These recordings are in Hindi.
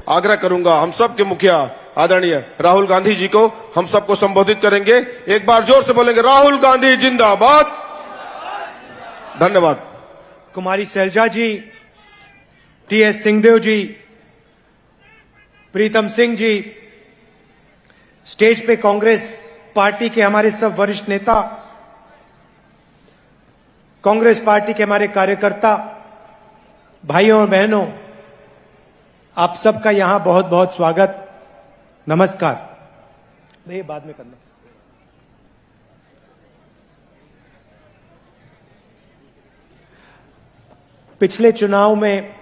आग्रह करूंगा हम सब के मुखिया आदरणीय राहुल गांधी जी को हम सबको संबोधित करेंगे। एक बार जोर से बोलेंगे राहुल गांधी जिंदाबाद। धन्यवाद। कुमारी शैलजा जी, टीएस सिंहदेव जी, प्रीतम सिंह जी, स्टेज पे कांग्रेस पार्टी के हमारे सब वरिष्ठ नेता, कांग्रेस पार्टी के हमारे कार्यकर्ता, भाइयों और बहनों, आप सबका यहां बहुत बहुत स्वागत, नमस्कार। ये बाद में करना। पिछले चुनाव में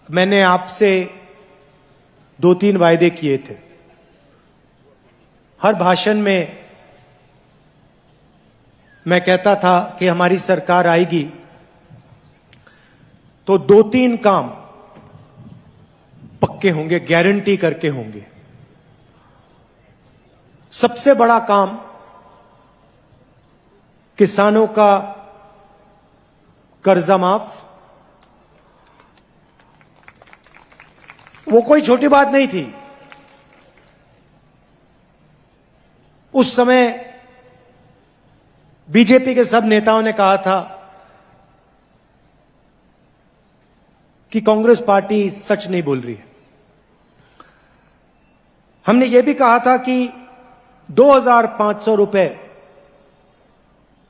मैंने आपसे 2-3 वायदे किए थे। हर भाषण में मैं कहता था कि हमारी सरकार आएगी तो 2-3 काम पक्के होंगे, गारंटी करके होंगे। सबसे बड़ा काम किसानों का कर्जा माफ। वो कोई छोटी बात नहीं थी। उस समय बीजेपी के सब नेताओं ने कहा था कि कांग्रेस पार्टी सच नहीं बोल रही है। हमने यह भी कहा था कि 2,500 रुपए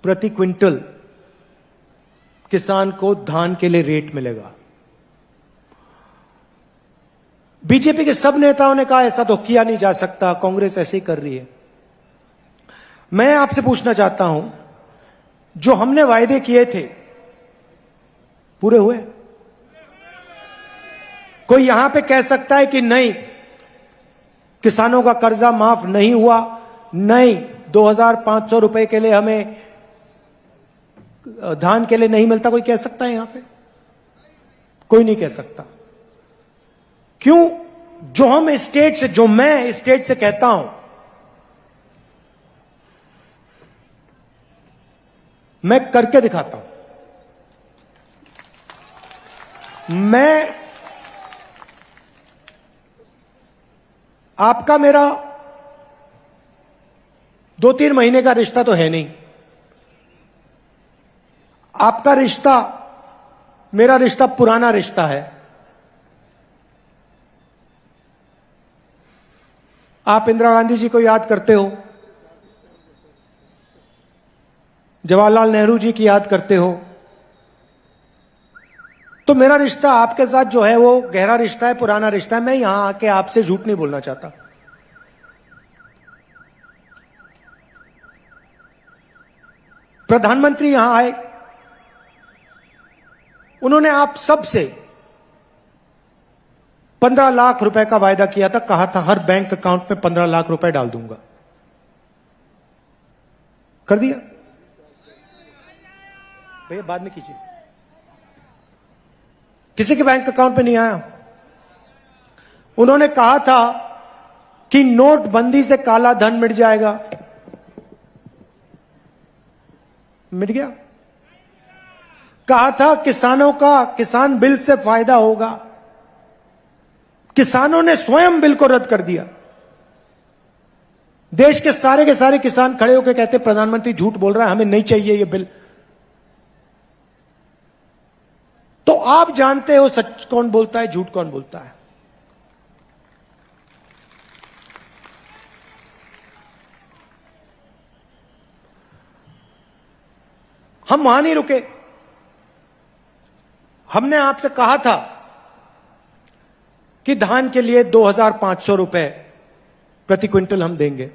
प्रति क्विंटल किसान को धान के लिए रेट मिलेगा। बीजेपी के सब नेताओं ने कहा ऐसा तो किया नहीं जा सकता, कांग्रेस ऐसे ही कर रही है। मैं आपसे पूछना चाहता हूं, जो हमने वायदे किए थे पूरे हुए? कोई यहां पे कह सकता है कि नहीं, किसानों का कर्जा माफ नहीं हुआ, नहीं 2,500 रुपए के लिए हमें धान के लिए नहीं मिलता? कोई कह सकता है यहां पे? कोई नहीं कह सकता। क्यों? जो हम स्टेज से, जो मैं स्टेज से कहता हूं, मैं करके दिखाता हूं। मैं आपका मेरा 2-3 महीने का रिश्ता तो है नहीं। आपका रिश्ता, मेरा रिश्ता पुराना रिश्ता है। आप इंदिरा गांधी जी को याद करते हो, जवाहरलाल नेहरू जी की याद करते हो, तो मेरा रिश्ता आपके साथ जो है वो गहरा रिश्ता है, पुराना रिश्ता है। मैं यहां आके आपसे झूठ नहीं बोलना चाहता। प्रधानमंत्री यहां आए, उन्होंने आप सबसे 15 लाख रुपए का वायदा किया था। कहा था हर बैंक अकाउंट में 15 लाख रुपए डाल दूंगा। कर दिया? भैया बाद में कीजिए। किसी के बैंक अकाउंट में नहीं आया। उन्होंने कहा था कि नोटबंदी से काला धन मिट जाएगा। मिट गया? कहा था किसानों का, किसान बिल से फायदा होगा। किसानों ने स्वयं बिल को रद्द कर दिया। देश के सारे किसान खड़े होकर कहते प्रधानमंत्री झूठ बोल रहा है, हमें नहीं चाहिए ये बिल। तो आप जानते हो सच कौन बोलता है, झूठ कौन बोलता है। हम वहां नहीं रुके। हमने आपसे कहा था कि धान के लिए 2,500 रुपए प्रति क्विंटल हम देंगे।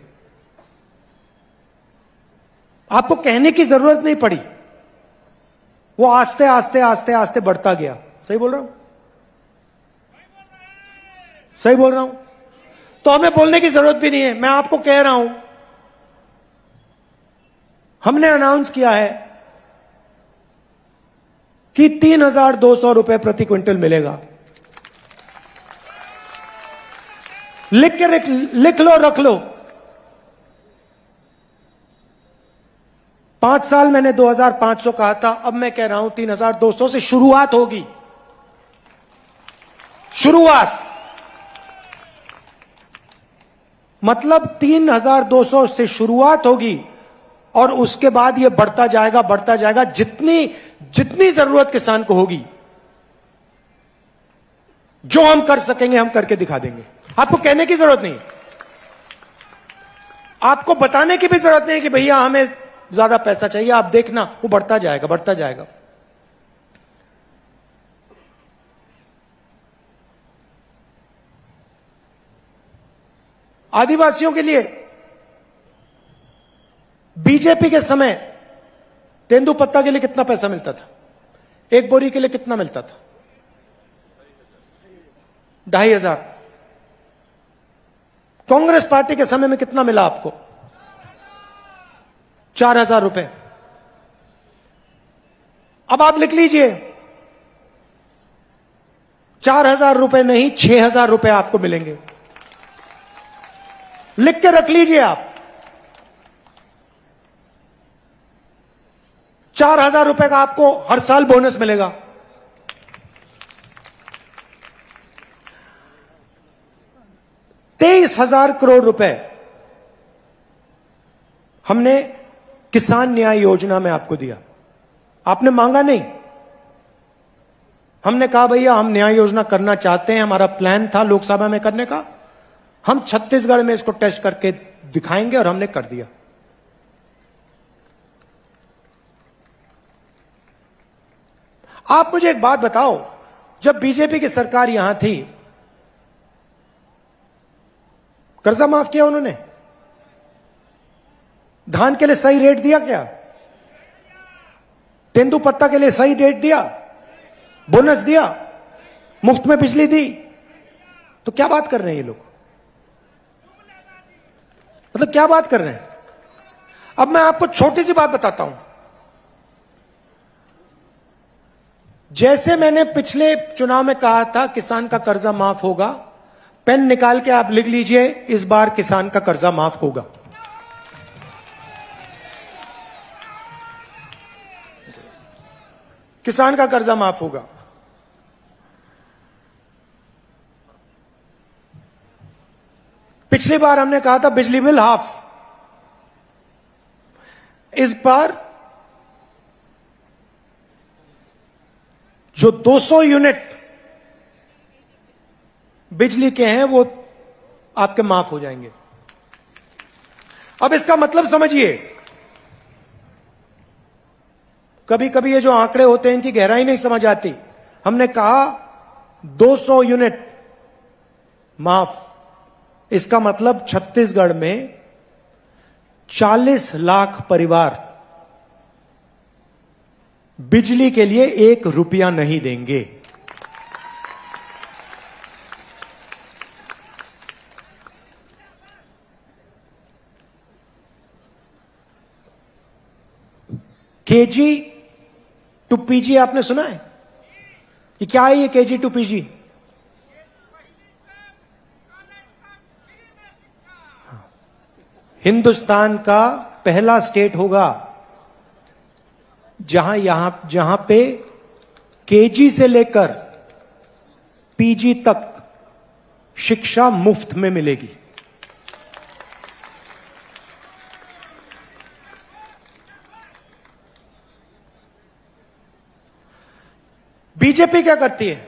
आपको कहने की जरूरत नहीं पड़ी, वो आस्ते आस्ते आस्ते आस्ते बढ़ता गया। सही बोल रहा हूं? सही बोल रहा हूं? तो हमें बोलने की जरूरत भी नहीं है। मैं आपको कह रहा हूं, हमने अनाउंस किया है कि 3,200 रुपए प्रति क्विंटल मिलेगा। लिख लो, रख लो। 5 साल मैंने 2,500 कहा था, अब मैं कह रहा हूं 3,200 से शुरुआत होगी। शुरुआत, मतलब 3,200 से शुरुआत होगी और उसके बाद यह बढ़ता जाएगा जितनी जितनी जरूरत किसान को होगी। जो हम कर सकेंगे हम करके दिखा देंगे। आपको कहने की जरूरत नहीं, आपको बताने की भी जरूरत नहीं कि भैया हमें ज्यादा पैसा चाहिए, आप देखना वो बढ़ता जाएगा। आदिवासियों के लिए बीजेपी के समय तेंदुपत्ता के लिए कितना पैसा मिलता था? एक बोरी के लिए कितना मिलता था? 2,500। कांग्रेस पार्टी के समय में कितना मिला आपको? 4,000 रुपए। अब आप लिख लीजिए, 4,000 रुपए नहीं 6,000 रुपए आपको मिलेंगे। लिख के रख लीजिए आप, 4,000 रुपए का आपको हर साल बोनस मिलेगा। ₹23,000 करोड़ रुपए हमने किसान न्याय योजना में आपको दिया। आपने मांगा नहीं, हमने कहा भैया हम न्याय योजना करना चाहते हैं, हमारा प्लान था लोकसभा में करने का, हम छत्तीसगढ़ में इसको टेस्ट करके दिखाएंगे, और हमने कर दिया। आप मुझे एक बात बताओ, जब बीजेपी की सरकार यहां थी, कर्जा माफ किया उन्होंने? धान के लिए सही रेट दिया क्या? तेंदुपत्ता के लिए सही रेट दिया? बोनस दिया? मुफ्त में बिजली दी? तो क्या बात कर रहे हैं ये लोग? मतलब क्या बात कर रहे हैं? अब मैं आपको छोटी सी बात बताता हूं। जैसे मैंने पिछले चुनाव में कहा था किसान का कर्जा माफ होगा, पेन निकाल के आप लिख लीजिए, इस बार किसान का कर्जा माफ होगा। किसान का कर्जा माफ होगा। पिछली बार हमने कहा था बिजली बिल हाफ, इस बार जो 200 यूनिट बिजली के हैं वो आपके माफ हो जाएंगे। अब इसका मतलब समझिए, कभी कभी ये जो आंकड़े होते हैं इनकी गहराई नहीं समझ आती। हमने कहा 200 यूनिट माफ, इसका मतलब छत्तीसगढ़ में 40 लाख परिवार बिजली के लिए 1 रुपया नहीं देंगे। केजी टू पीजी आपने सुना है? ये क्या है ये केजी टू पीजी? हिंदुस्तान का पहला स्टेट होगा जहां पे केजी से लेकर पीजी तक शिक्षा मुफ्त में मिलेगी। बीजेपी क्या करती है?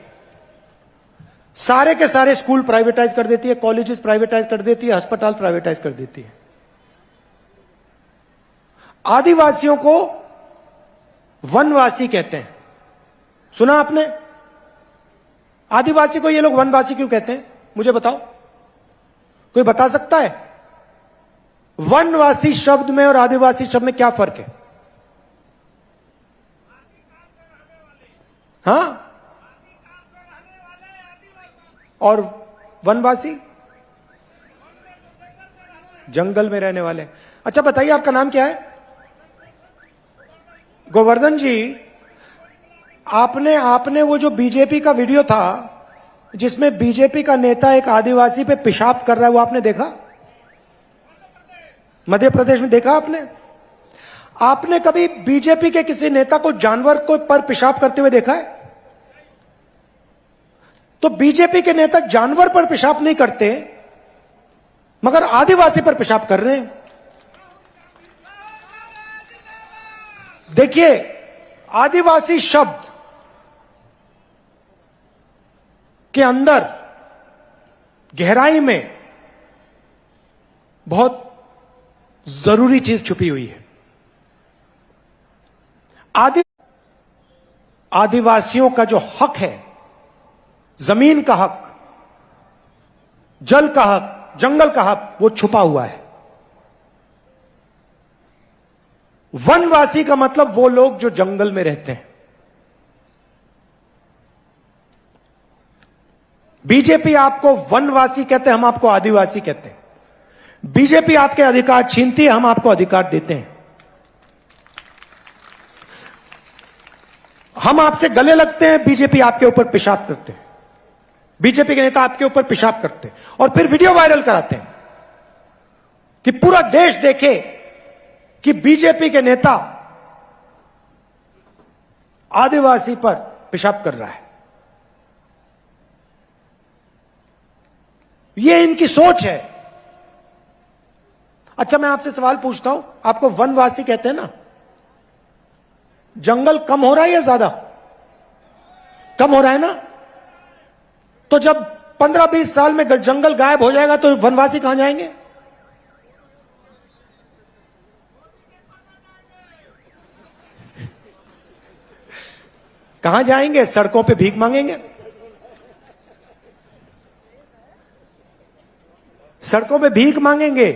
सारे के सारे स्कूल प्राइवेटाइज कर देती है, कॉलेजेस प्राइवेटाइज कर देती है, अस्पताल प्राइवेटाइज कर देती है। आदिवासियों को वनवासी कहते हैं, सुना आपने? आदिवासी को ये लोग वनवासी क्यों कहते हैं, मुझे बताओ, कोई बता सकता है? वनवासी शब्द में और आदिवासी शब्द में क्या फर्क है? हाँ, और वनवासी जंगल में रहने वाले। अच्छा बताइए, आपका नाम क्या है? गोवर्धन जी, आपने वो जो बीजेपी का वीडियो था जिसमें बीजेपी का नेता एक आदिवासी पे पेशाब कर रहा है, वो आपने देखा? मध्य प्रदेश में देखा आपने? आपने कभी बीजेपी के किसी नेता को जानवर को पर पेशाब करते हुए देखा है? तो बीजेपी के नेता जानवर पर पेशाब नहीं करते, मगर आदिवासी पर पेशाब कर रहे हैं। देखिए, आदिवासी शब्द के अंदर गहराई में बहुत जरूरी चीज छुपी हुई है। आदिवासियों का जो हक है, जमीन का हक, जल का हक, जंगल का हक, वो छुपा हुआ है। वनवासी का मतलब वो लोग जो जंगल में रहते हैं। बीजेपी आपको वनवासी कहते हैं, हम आपको आदिवासी कहते हैं। बीजेपी आपके अधिकार छीनती है, हम आपको अधिकार देते हैं। हम आपसे गले लगते हैं, बीजेपी आपके ऊपर पेशाब करते हैं। बीजेपी के नेता आपके ऊपर पेशाब करते हैं और फिर वीडियो वायरल कराते हैं कि पूरा देश देखे कि बीजेपी के नेता आदिवासी पर पेशाब कर रहा है। यह इनकी सोच है। अच्छा, मैं आपसे सवाल पूछता हूं, आपको वनवासी कहते हैं ना? जंगल कम हो रहा है या ज्यादा? कम हो रहा है ना? तो जब 15-20 साल में जंगल गायब हो जाएगा तो वनवासी कहां जाएंगे? कहां जाएंगे? सड़कों पे भीख मांगेंगे। सड़कों पे भीख मांगेंगे।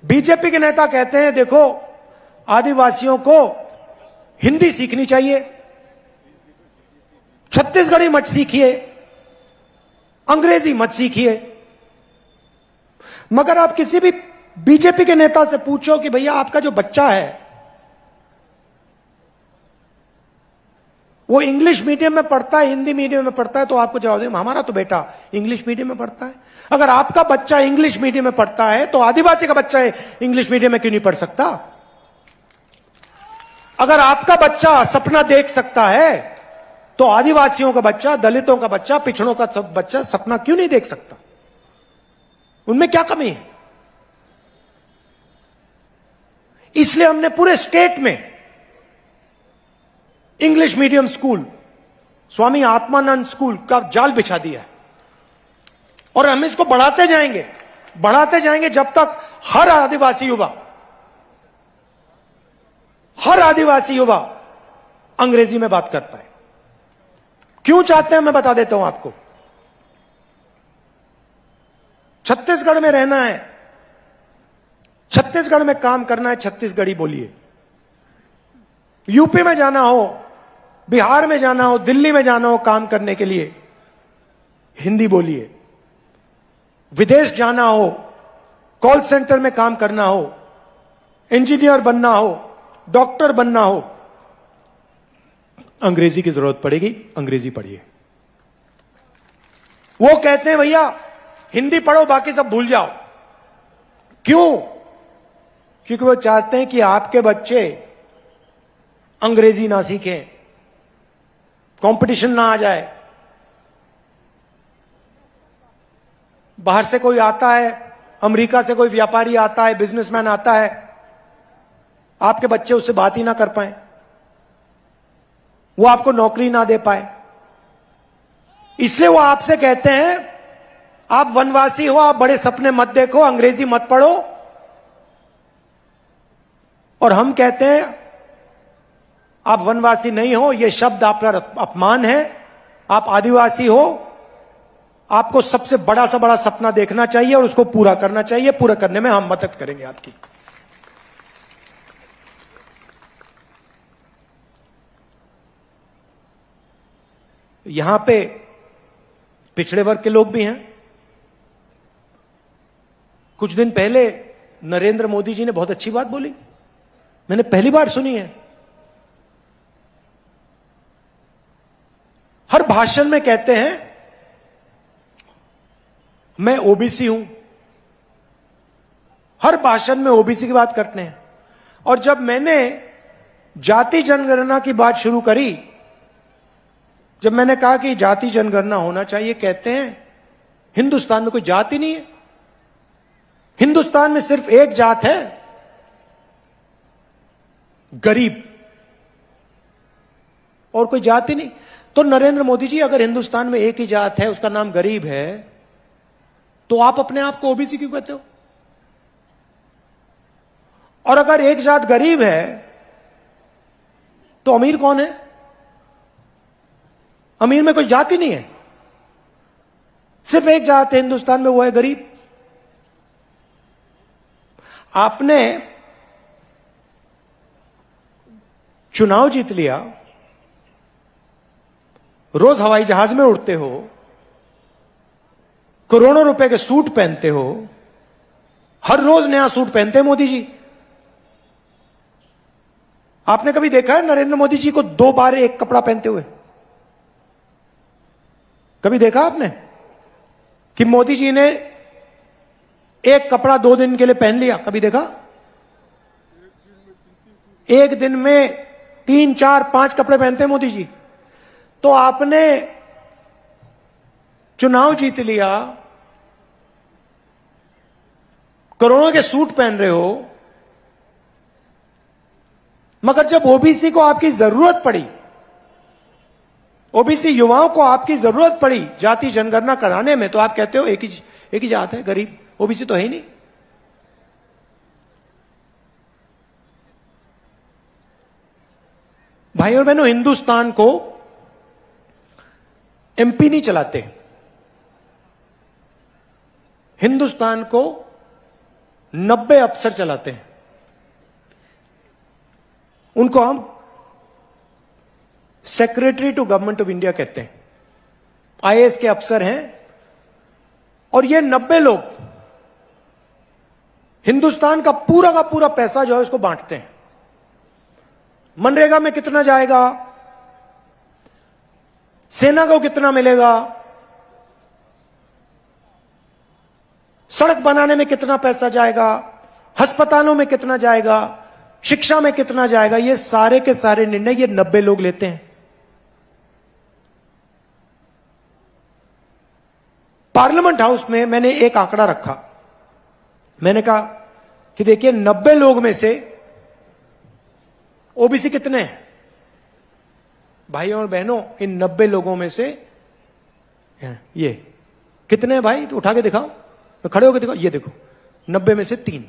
बीजेपी के नेता कहते हैं, देखो, आदिवासियों को हिंदी सीखनी चाहिए, छत्तीसगढ़ी मत सीखिए, अंग्रेजी मत सीखिए। मगर आप किसी भी बीजेपी के नेता से पूछो कि भैया आपका जो बच्चा है वो इंग्लिश मीडियम में पढ़ता है, हिंदी मीडियम में पढ़ता है, तो आपको जवाब दें हमारा तो बेटा इंग्लिश मीडियम में पढ़ता है। अगर आपका बच्चा इंग्लिश मीडियम में पढ़ता है तो आदिवासी का बच्चा इंग्लिश मीडियम में क्यों नहीं पढ़ सकता? अगर आपका बच्चा सपना देख सकता है तो आदिवासियों का बच्चा, दलितों का बच्चा, पिछड़ों का बच्चा सपना क्यों नहीं देख सकता? उनमें क्या कमी है? इसलिए हमने पूरे स्टेट में English medium school, Swami Atmanand school का जाल बिछा दिया है और हम इसको बढ़ाते जाएंगे जब तक हर आदिवासी युवा अंग्रेजी में बात कर पाए। क्यों चाहते हैं मैं बता देता हूं आपको। छत्तीसगढ़ में रहना है, छत्तीसगढ़ में काम करना है, छत्तीसगढ़ी बोलिए। यूपी में जाना हो, बिहार में जाना हो, दिल्ली में जाना हो काम करने के लिए, हिंदी बोलिए। विदेश जाना हो, कॉल सेंटर में काम करना हो, इंजीनियर बनना हो, डॉक्टर बनना हो, अंग्रेजी की जरूरत पड़ेगी, अंग्रेजी पढ़िए। वो कहते हैं भैया हिंदी पढ़ो, बाकी सब भूल जाओ। क्यों? क्योंकि वो चाहते हैं कि आपके बच्चे अंग्रेजी ना सीखें, कंपटीशन ना आ जाए। बाहर से कोई आता है, अमेरिका से कोई व्यापारी आता है, बिजनेसमैन आता है, आपके बच्चे उससे बात ही ना कर पाए, वो आपको नौकरी ना दे पाए। इसलिए वो आपसे कहते हैं आप वनवासी हो, आप बड़े सपने मत देखो, अंग्रेजी मत पढ़ो। और हम कहते हैं आप वनवासी नहीं हो, यह शब्द आप पर अपमान है। आप आदिवासी हो, आपको सबसे बड़ा से बड़ा सपना देखना चाहिए और उसको पूरा करना चाहिए। पूरा करने में हम मदद करेंगे आपकी। यहां पे पिछड़े वर्ग के लोग भी हैं। कुछ दिन पहले नरेंद्र मोदी जी ने बहुत अच्छी बात बोली, मैंने पहली बार सुनी है। हर भाषण में कहते हैं मैं ओबीसी हूं, हर भाषण में ओबीसी की बात करते हैं। और जब मैंने जाति जनगणना की बात शुरू करी जब मैंने कहा कि जाति जनगणना होना चाहिए, कहते हैं हिंदुस्तान में कोई जाति नहीं है, हिंदुस्तान में सिर्फ एक जात है, गरीब, और कोई जाति नहीं। तो नरेंद्र मोदी जी, अगर हिंदुस्तान में एक ही जात है, उसका नाम गरीब है, तो आप अपने आप को ओबीसी क्यों कहते हो? और अगर एक जात गरीब है तो अमीर कौन है? अमीर में कोई जाति नहीं है, सिर्फ एक जात है हिंदुस्तान में, वो है गरीब। आपने चुनाव जीत लिया, रोज हवाई जहाज में उड़ते हो, करोड़ों रुपए के सूट पहनते हो, हर रोज नया सूट पहनते हैं मोदी जी। आपने कभी देखा है नरेंद्र मोदी जी को 2 बार एक कपड़ा पहनते हुए? कभी देखा आपने कि मोदी जी ने एक कपड़ा 2 दिन के लिए पहन लिया? कभी देखा? एक दिन में 3, 4, 5 कपड़े पहनते हैं मोदी जी। तो आपने चुनाव जीत लिया, करोड़ों के सूट पहन रहे हो, मगर जब ओबीसी को आपकी जरूरत पड़ी, ओबीसी युवाओं को आपकी जरूरत पड़ी जाति जनगणना कराने में, तो आप कहते हो एक ही जात है, गरीब, ओबीसी तो है ही नहीं। भाई और बहनों, हिंदुस्तान को एमपी नहीं चलाते, हिंदुस्तान को 90 अफसर चलाते हैं। उनको हम secretary to government of India कहते हैं, आईएएस के अफसर हैं। और ये 90 लोग हिंदुस्तान का पूरा पैसा जो है उसको बांटते हैं। मनरेगा में कितना जाएगा, सेना को कितना मिलेगा, सड़क बनाने में कितना पैसा जाएगा, अस्पतालों में कितना जाएगा, शिक्षा में कितना जाएगा, ये सारे के सारे निर्णय ये 90 लोग लेते हैं। पार्लियामेंट हाउस में मैंने एक आंकड़ा रखा, मैंने कहा कि देखिए 90 लोग में से ओबीसी कितने हैं? भाइयों और बहनों, इन 90 लोगों में से ये कितने हैं भाई? तो उठा के दिखाओ, तो खड़े होकर दिखाओ, ये देखो 90 में से 3।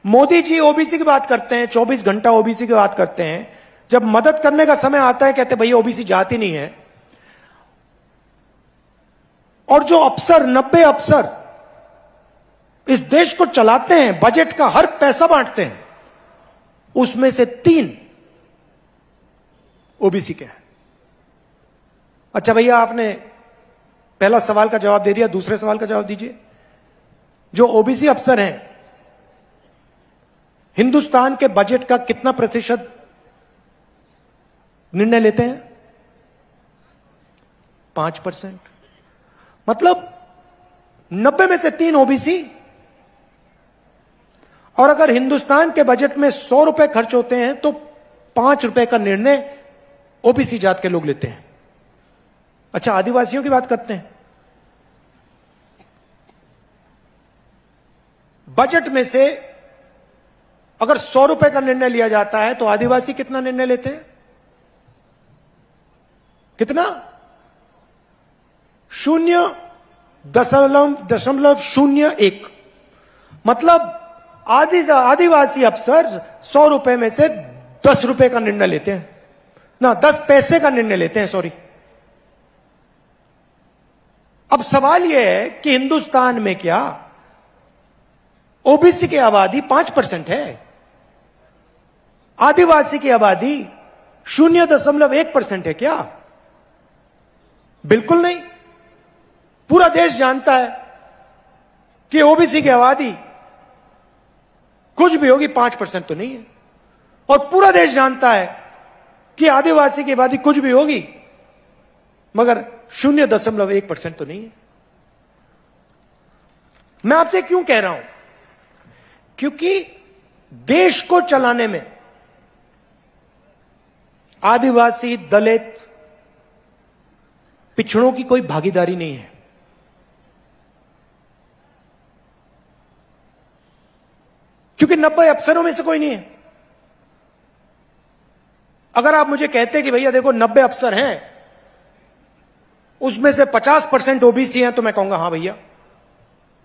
मोदी जी ओबीसी की बात करते हैं, 24 घंटा ओबीसी की बात करते हैं, जब मदद करने का समय आता है कहते भैया ओबीसी जाति नहीं है। और जो अफसर 90 अफसर इस देश को चलाते हैं, बजट का हर पैसा बांटते हैं, उसमें से 3 ओबीसी के हैं। अच्छा भैया, आपने पहला सवाल का जवाब दे दिया, दूसरे सवाल का जवाब दीजिए। जो ओबीसी अफसर हैं, हिंदुस्तान के बजट का कितना प्रतिशत निर्णय लेते हैं? 5%। मतलब 90 में से 3 ओबीसी। और अगर हिंदुस्तान के बजट में 100 रुपए खर्च होते हैं तो 5 रुपए का निर्णय ओबीसी जात के लोग लेते हैं। अच्छा, आदिवासियों की बात करते हैं। बजट में से अगर 100 रुपए का निर्णय लिया जाता है तो आदिवासी कितना निर्णय लेते हैं? कितना? 0.01। मतलब आदिवासी अफसर 100 रुपए में से 10 रुपए का निर्णय लेते हैं, ना 10 पैसे का निर्णय लेते हैं, सॉरी। अब सवाल यह है कि हिंदुस्तान में क्या ओबीसी की आबादी 5% है? आदिवासी की आबादी 0.1% है क्या? बिल्कुल नहीं। पूरा देश जानता है कि ओबीसी की आबादी कुछ भी होगी, 5% तो नहीं है। और पूरा देश जानता है कि आदिवासी की आबादी कुछ भी होगी, मगर 0.1% तो नहीं है। मैं आपसे क्यों कह रहा हूं? क्योंकि देश को चलाने में आदिवासी, दलित, पिछड़ों की कोई भागीदारी नहीं है। क्योंकि 90 अफसरों में से कोई नहीं है। अगर आप मुझे कहते कि भैया देखो 90 अफसर हैं, उसमें से 50% ओबीसी हैं, तो मैं कहूंगा हां भैया,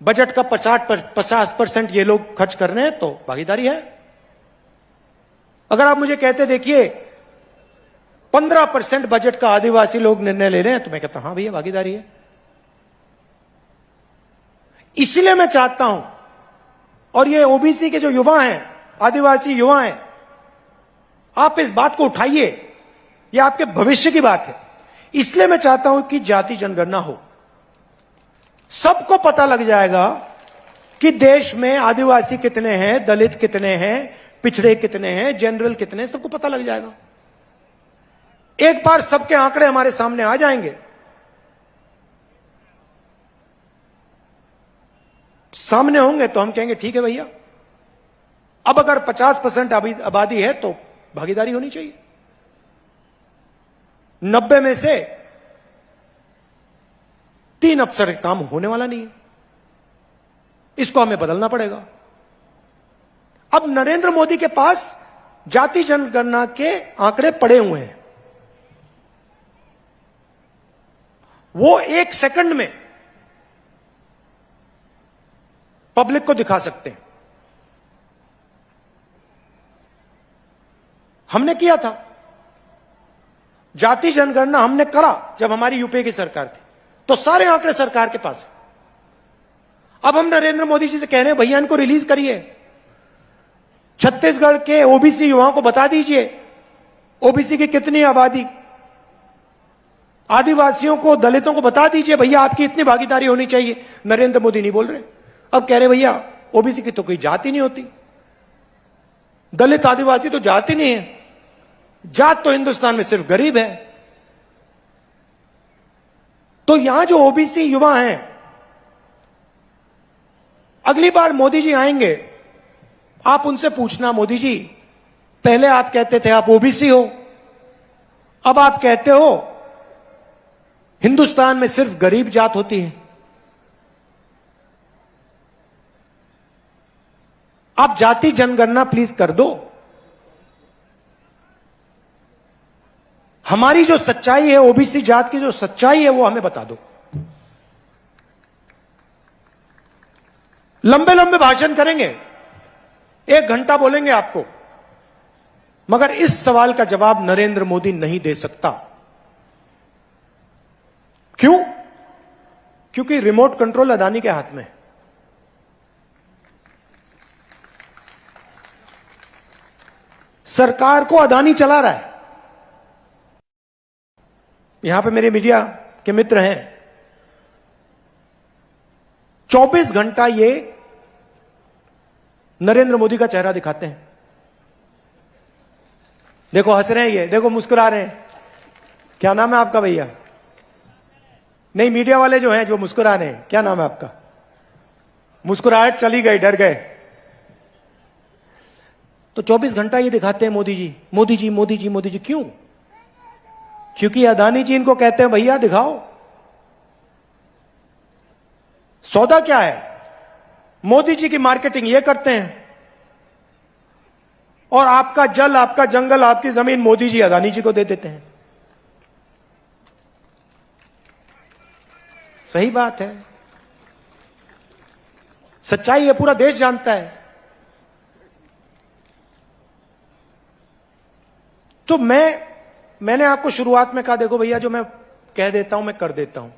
बजट का 50% ये लोग खर्च कर रहे हैं तो भागीदारी है। अगर आप मुझे कहते देखिए 15% बजट का आदिवासी लोग निर्णय ले रहे हैं, तो मैं कहता हां भैया भागीदारी है। इसलिए मैं चाहता हूं, और ये ओबीसी के जो युवा हैं, आदिवासी युवा हैं, आप इस बात को उठाइए, ये आपके भविष्य की बात है। इसलिए मैं चाहता हूं कि जाति जनगणना हो। सबको पता लग जाएगा कि देश में आदिवासी कितने हैं, दलित कितने हैं, पिछड़े कितने हैं, जनरल कितने हैं, सबको पता लग जाएगा। एक बार सबके आंकड़े हमारे सामने आ जाएंगे, सामने होंगे, तो हम कहेंगे ठीक है भैया, अब अगर 50% आबादी है तो भागीदारी होनी चाहिए। 90 में से 3 अफसर काम होने वाला नहीं है, इसको हमें बदलना पड़ेगा। अब नरेंद्र मोदी के पास जाति जनगणना के आंकड़े पड़े हुए हैं, वो 1 सेकंड में पब्लिक को दिखा सकते हैं। हमने किया था जाति जनगणना, हमने करा जब हमारी यूपीए की सरकार थी, तो सारे आंकड़े सरकार के पास है। अब हम नरेंद्र मोदी जी से कह रहे हैं भैया इनको रिलीज करिए, छत्तीसगढ़ के ओबीसी युवाओं को बता दीजिए ओबीसी की कितनी आबादी, आदिवासियों को, दलितों को बता दीजिए भैया आपकी इतनी भागीदारी होनी चाहिए। नरेंद्र मोदी नहीं बोल रहे, अब कह रहे भैया ओबीसी की तो कोई जाति नहीं होती, दलित आदिवासी तो जाति नहीं है, जात तो हिंदुस्तान में सिर्फ गरीब है। तो यहां जो ओबीसी युवा हैं, अगली बार मोदी जी आएंगे, आप उनसे पूछना मोदी जी, पहले आप कहते थे आप ओबीसी हो, अब आप कहते हो हिंदुस्तान में सिर्फ गरीब जात होती है। आप जाति जनगणना प्लीज कर दो। हमारी जो सच्चाई है, ओबीसी जात की जो सच्चाई है, वो हमें बता दो। लंबे लंबे भाषण करेंगे, 1 घंटा बोलेंगे आपको, मगर इस सवाल का जवाब नरेंद्र मोदी नहीं दे सकता। क्यों? क्योंकि रिमोट कंट्रोल अदानी के हाथ में है। सरकार को अदानी चला रहा है। यहां पे मेरे मीडिया के मित्र हैं, 24 घंटा ये नरेंद्र मोदी का चेहरा दिखाते हैं। देखो हंस रहे हैं, ये देखो मुस्कुरा रहे हैं। क्या नाम है आपका भैया? नहीं, मीडिया वाले जो हैं जो मुस्कुरा रहे हैं, क्या नाम है आपका? मुस्कुराहट चली गई, डर गए। तो 24 घंटा ये दिखाते हैं मोदी जी, मोदी जी, मोदी जी, मोदी जी। क्यों? क्योंकि अदानी जी इनको कहते हैं भैया दिखाओ सौदा क्या है। मोदी जी की मार्केटिंग ये करते हैं, और आपका जल, आपका जंगल, आपकी जमीन मोदी जी अदानी जी को दे देते हैं। सही बात है, सच्चाई है, पूरा देश जानता है। तो मैंने आपको शुरुआत में कहा, देखो भैया जो मैं कह देता हूं मैं कर देता हूं।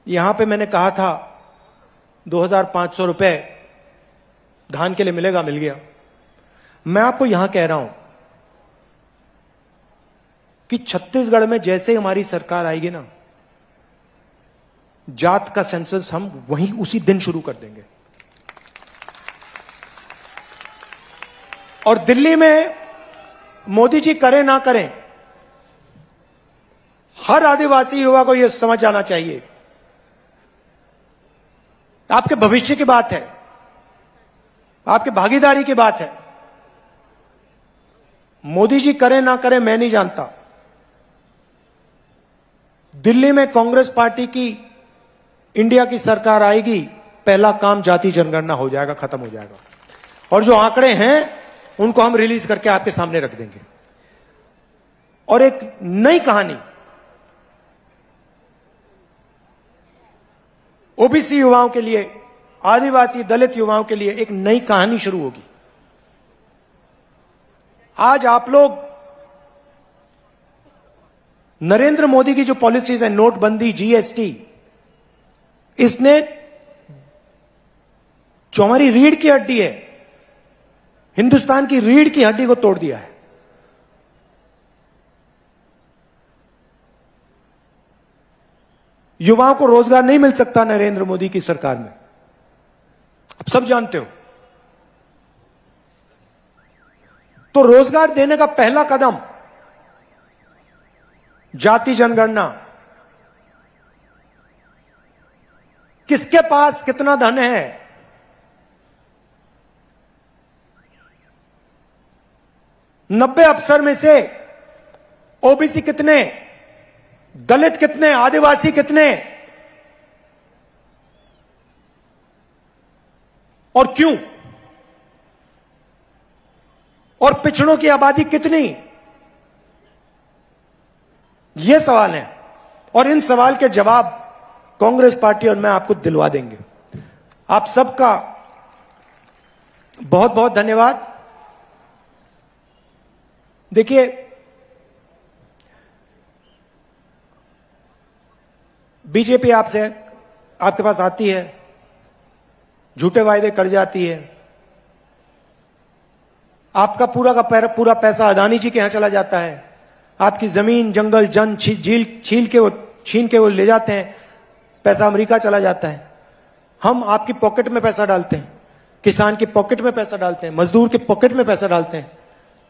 यहां पे मैंने कहा था 2500 रुपए धान के लिए मिलेगा, मिल गया। मैं आपको यहां कह रहा हूं कि छत्तीसगढ़ में जैसे हमारी सरकार आएगी ना, जात का सेंसस हम वहीं उसी दिन शुरू कर देंगे। और दिल्ली में मोदी जी करें ना करें, हर आदिवासी युवा को यह समझ आना चाहिए, आपके भविष्य की बात है, आपके भागीदारी की बात है। मोदी जी करें ना करें मैं नहीं जानता, दिल्ली में कांग्रेस पार्टी की इंडिया की सरकार आएगी, पहला काम जाति जनगणना हो जाएगा, खत्म हो जाएगा। और जो आंकड़े हैं उनको हम रिलीज करके आपके सामने रख देंगे। और एक नई कहानी ओबीसी युवाओं के लिए, आदिवासी दलित युवाओं के लिए एक नई कहानी शुरू होगी। आज आप लोग नरेंद्र मोदी की जो पॉलिसीज है, नोटबंदी, जीएसटी, इसने जो हमारी रीढ़ की हड्डी है, हिंदुस्तान की रीढ़ की हड्डी को तोड़ दिया है। युवाओं को रोजगार नहीं मिल सकता नरेंद्र मोदी की सरकार में, आप सब जानते हो। तो रोजगार देने का पहला कदम जाति जनगणना। किसके पास कितना धन है, नब्बे अफसर में से ओबीसी कितने, दलित कितने, आदिवासी कितने, और क्यों, और पिछड़ों की आबादी कितनी, ये सवाल है। और इन सवाल के जवाब कांग्रेस पार्टी और मैं आपको दिलवा देंगे। आप सबका बहुत बहुत धन्यवाद। देखिए, बीजेपी आपसे, आपके पास आती है, झूठे वायदे कर जाती है, आपका पूरा का पूरा पैसा अदानी जी के यहां चला जाता है, आपकी जमीन, जंगल, जन झील छीन के वो ले जाते हैं, पैसा अमेरिका चला जाता है। हम आपकी पॉकेट में पैसा डालते हैं, किसान की पॉकेट में पैसा डालते हैं, मजदूर की पॉकेट में पैसा डालते हैं।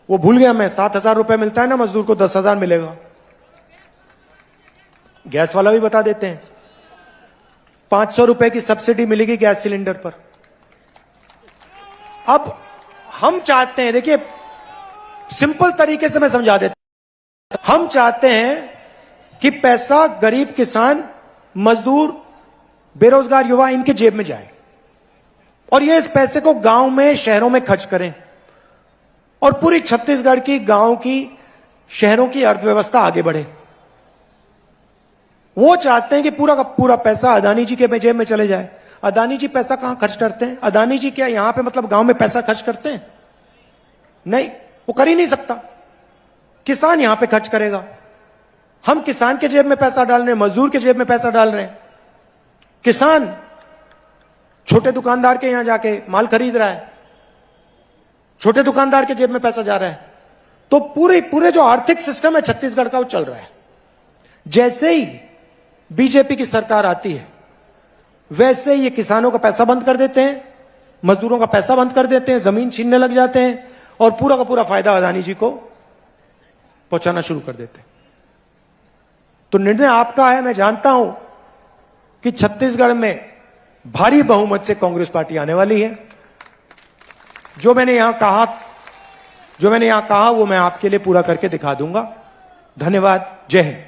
वो भूल गया मैं, 7,000 रुपए मिलता है ना मजदूर को, 10,000 मिलेगा। गैस वाला भी बता देते हैं, 500 रुपए की सब्सिडी मिलेगी गैस सिलेंडर पर। अब हम चाहते हैं, देखिए सिंपल तरीके से मैं समझा देता हूं, हम चाहते हैं कि पैसा गरीब किसान, मजदूर, बेरोजगार युवा, इनके जेब में जाए, और ये इस पैसे को गांव में, शहरों में खर्च करें, और पूरी छत्तीसगढ़ की, गांव की, शहरों की अर्थव्यवस्था आगे बढ़े। वो चाहते हैं कि पूरा का पूरा पैसा अदानी जी के जेब में चले जाए। अदानी जी पैसा कहां खर्च करते हैं? अदानी जी क्या यहां पे मतलब गांव में पैसा खर्च करते हैं? नहीं, वो कर ही नहीं सकता। किसान यहां पे खर्च करेगा। हम किसान के जेब में पैसा डाल रहे हैं, मजदूर के जेब में पैसा डाल रहे हैं। किसान छोटे दुकानदार के यहां जाके माल खरीद रहा है, छोटे दुकानदार के जेब में पैसा जा रहा है। तो पूरे जो आर्थिक सिस्टम है छत्तीसगढ़ का, वो चल रहा है। जैसे ही बीजेपी की सरकार आती है, वैसे ही ये किसानों का पैसा बंद कर देते हैं, मजदूरों का पैसा बंद कर देते हैं, जमीन छीनने लग जाते हैं, और पूरा का पूरा फायदा अदानी जी को पहुंचाना शुरू कर देते हैं। तो निर्णय आपका है। मैं जानता हूं कि छत्तीसगढ़ में भारी बहुमत से कांग्रेस पार्टी आने वाली है। जो मैंने यहां कहा वो मैं आपके लिए पूरा करके दिखा दूंगा। धन्यवाद। जय हिंद।